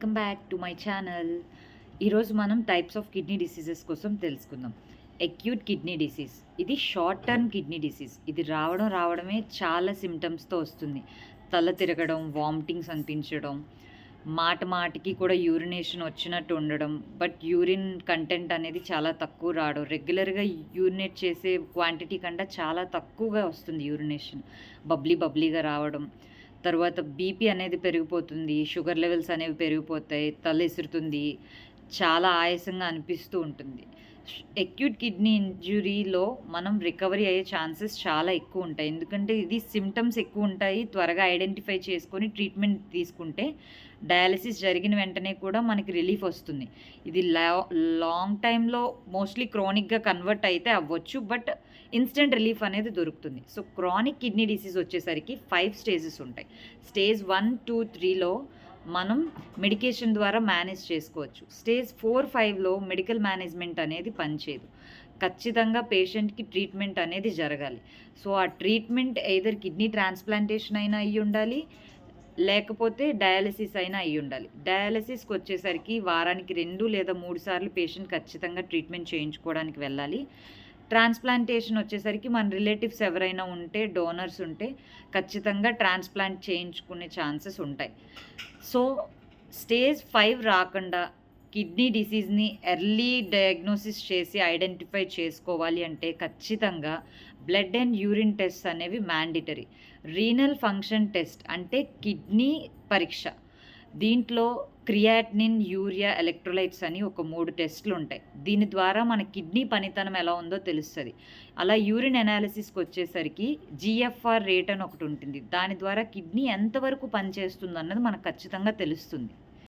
Welcome back to my channel. ఈరోజు మనం types of kidney diseases కోసం తెలుసుకుందాం. అక్యూట్ కిడ్నీ డిసీజ్ ఇది షార్ట్ టర్మ్ కిడ్నీ డిసీజ్. ఇది రావడమే చాలా సిమ్టమ్స్తో వస్తుంది. తల తిరగడం, వామిటింగ్స్ అనిపించడం, మాటికి కూడా యూరినేషన్ వచ్చినట్టు ఉండడం, బట్ యూరిన్ కంటెంట్ అనేది చాలా తక్కువ రావడం, రెగ్యులర్గా యూరినేట్ చేసే క్వాంటిటీ కంటే చాలా తక్కువగా వస్తుంది యూరినేషన్, బబ్లీగా రావడం. తర్వాత బీపీ అనేది పెరిగిపోతుంది, షుగర్ లెవెల్స్ అనేవి పెరిగిపోతాయి, తలెసురుతుంది, చాలా ఆయాసంగా అనిపిస్తూ ఉంటుంది. అక్యూట్ కిడ్నీ ఇంజ్యూరీలో మనం రికవరీ అయ్యే ఛాన్సెస్ చాలా ఎక్కువ ఉంటాయి. ఎందుకంటే ఇది సిమ్టమ్స్ ఎక్కువ ఉంటాయి. త్వరగా ఐడెంటిఫై చేసుకొని ట్రీట్మెంట్ తీసుకుంటే డయాలిసిస్ జరిగిన వెంటనే కూడా మనకి రిలీఫ్ వస్తుంది. ఇది లాంగ్ టైంలో మోస్ట్లీ క్రానిక్గా కన్వర్ట్ అయితే అవ్వచ్చు, బట్ ఇన్స్టెంట్ రిలీఫ్ అనేది దొరుకుతుంది. సో క్రానిక్ కిడ్నీ డిసీజ్ వచ్చేసరికి 5 స్టేజెస్ ఉంటాయి. స్టేజ్ 1, 2, 3లో మనం మెడికేషన్ ద్వారా మేనేజ్ చేసుకోవచ్చు. స్టేజ్ 4, 5లో మెడికల్ మేనేజ్మెంట్ అనేది పనిచేయదు. ఖచ్చితంగా పేషెంట్కి ట్రీట్మెంట్ అనేది జరగాలి. సో ఆ ట్రీట్మెంట్ ఎయిదర్ కిడ్నీ ట్రాన్స్ప్లాంటేషన్ అయినా అయ్యి ఉండాలి, లేకపోతే డయాలసిస్ అయినా అయ్యి ఉండాలి. డయాలసిస్కి వచ్చేసరికి వారానికి 2 లేదా 3 సార్లు పేషెంట్ ఖచ్చితంగా ట్రీట్మెంట్ చేయించుకోవడానికి వెళ్ళాలి. ట్రాన్స్ప్లాంటేషన్ వచ్చేసరికి మన రిలేటివ్స్ ఎవరైనా ఉంటే, డోనర్స్ ఉంటే ఖచ్చితంగా ట్రాన్స్ప్లాంట్ చేయించుకునే ఛాన్సెస్ ఉంటాయి. సో స్టేజ్ 5 రాకుండా కిడ్నీ డిసీజ్ని ఎర్లీ డయాగ్నోసిస్ చేసి ఐడెంటిఫై చేసుకోవాలి అంటే ఖచ్చితంగా బ్లడ్ అండ్ యూరిన్ టెస్ట్ అనేవి మ్యాండిటరీ. రీనల్ ఫంక్షన్ టెస్ట్ అంటే కిడ్నీ పరీక్ష. దీంట్లో క్రియాటినిన్, యూరియా, ఎలక్ట్రోలైట్స్ అని ఒక 3 టెస్టులు ఉంటాయి. దీని ద్వారా మన కిడ్నీ పనితనం ఎలా ఉందో తెలుస్తుంది. అలా యూరిన్ అనాలిసిస్కి వచ్చేసరికి GFR రేట్ అని ఒకటి ఉంటుంది. దాని ద్వారా కిడ్నీ ఎంతవరకు పనిచేస్తుంది అన్నది మనకు ఖచ్చితంగా తెలుస్తుంది.